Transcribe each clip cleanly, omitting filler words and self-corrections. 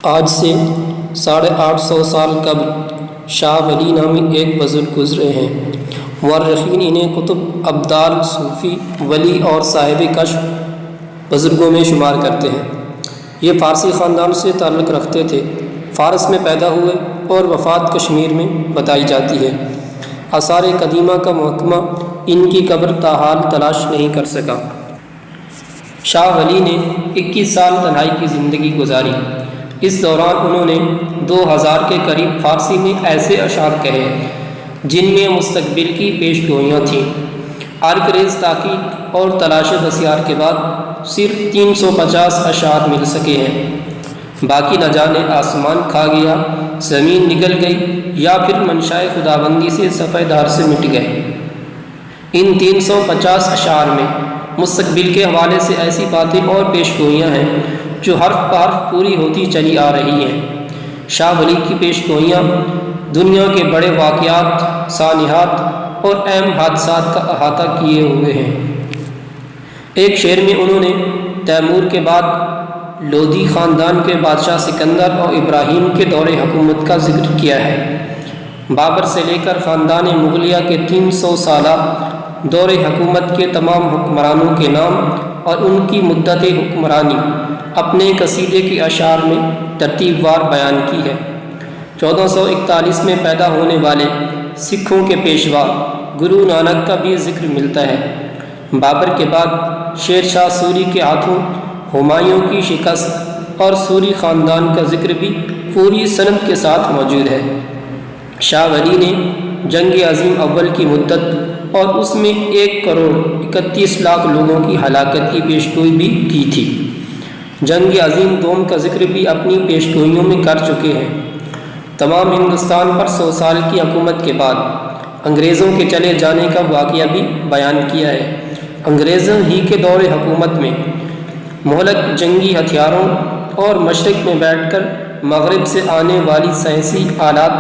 آج سے 850 سال قبل شاہ ولی نامی ایک بزرگ گزرے ہیں۔ مورخین انہیں کتب ابدال، صوفی، ولی اور صاحب کشف بزرگوں میں شمار کرتے ہیں۔ یہ فارسی خاندان سے تعلق رکھتے تھے، فارس میں پیدا ہوئے اور وفات کشمیر میں بتائی جاتی ہے۔ آثار قدیمہ کا محکمہ ان کی قبر تاحال تلاش نہیں کر سکا۔ شاہ ولی نے 21 سال تنہائی کی زندگی گزاری۔ اس دوران انہوں نے 2000 کے قریب فارسی میں ایسے اشعار کہے جن میں مستقبل کی پیش گوئیاں تھیں۔ عرقریز تحقیق اور تلاش بسیار کے بعد صرف 350 اشعار مل سکے ہیں۔ باقی نہ جانے آسمان کھا گیا، زمین نگل گئی یا پھر منشائے خداوندی سے صفحہ دار سے مٹ گئے۔ ان 350 اشعار میں مستقبل کے حوالے سے ایسی باتیں اور پیش گوئیاں ہیں جو حرف بحرف پوری ہوتی چلی آ رہی ہیں۔ شاہ ولی کی پیش گوئیاں دنیا کے بڑے واقعات، سانحات اور اہم حادثات کا احاطہ کیے ہوئے ہیں۔ ایک شعر میں انہوں نے تیمور کے بعد لودھی خاندان کے بادشاہ سکندر اور ابراہیم کے دور حکومت کا ذکر کیا ہے۔ بابر سے لے کر خاندان مغلیہ کے 300 سالہ دور حکومت کے تمام حکمرانوں کے نام اور ان کی مدت حکمرانی اپنے قصیدے کے اشعار میں ترتیب وار بیان کی ہے۔ 1441 میں پیدا ہونے والے سکھوں کے پیشوا گرو نانک کا بھی ذکر ملتا ہے۔ بابر کے بعد شیر شاہ سوری کے ہاتھوں ہمایوں کی شکست اور سوری خاندان کا ذکر بھی پوری سند کے ساتھ موجود ہے۔ شاہ ولی نے جنگ عظیم اول کی مدت اور اس میں 1,31,00,000 لوگوں کی ہلاکت کی پیشگوئی بھی کی تھی۔ جنگ عظیم دوم کا ذکر بھی اپنی پیشگوئیوں میں کر چکے ہیں۔ تمام ہندوستان پر 100 سال کی حکومت کے بعد انگریزوں کے چلے جانے کا واقعہ بھی بیان کیا ہے۔ انگریزوں ہی کے دور حکومت میں مہلک جنگی ہتھیاروں اور مشرق میں بیٹھ کر مغرب سے آنے والی سائنسی آلات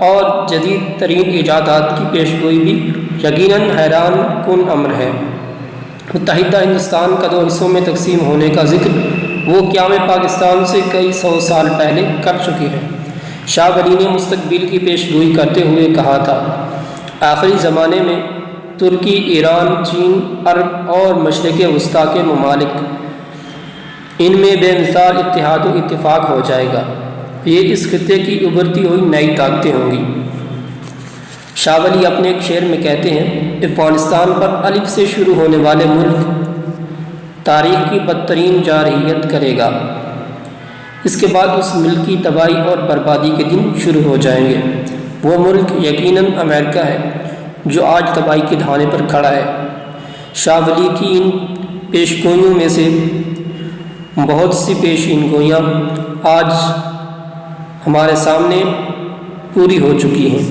اور جدید ترین ایجادات کی پیشگوئی بھی یقیناً حیران کن امر ہے۔ متحدہ ہندوستان کا 2 حصوں میں تقسیم ہونے کا ذکر وہ قیام پاکستان سے کئی 100 سال پہلے کر چکے ہیں۔ شاہ ولی نے مستقبل کی پیشگوئی کرتے ہوئے کہا تھا، آخری زمانے میں ترکی، ایران، چین، عرب اور مشرق وسطیٰ کے ممالک، ان میں بے مثال اتحاد و اتفاق ہو جائے گا۔ یہ اس خطے کی ابھرتی ہوئی نئی طاقتیں ہوں گی۔ شاہ ولی اپنے ایک شعر میں کہتے ہیں، افغانستان پر الف سے شروع ہونے والے ملک تاریخ کی بدترین جارحیت کرے گا۔ اس کے بعد اس ملک کی تباہی اور بربادی کے دن شروع ہو جائیں گے۔ وہ ملک یقیناً امریکہ ہے جو آج تباہی کے دہانے پر کھڑا ہے۔ شاہ ولی کی ان پیشگوئیوں میں سے بہت سی پیشین گوئیاں آج ہمارے سامنے پوری ہو چکی ہیں۔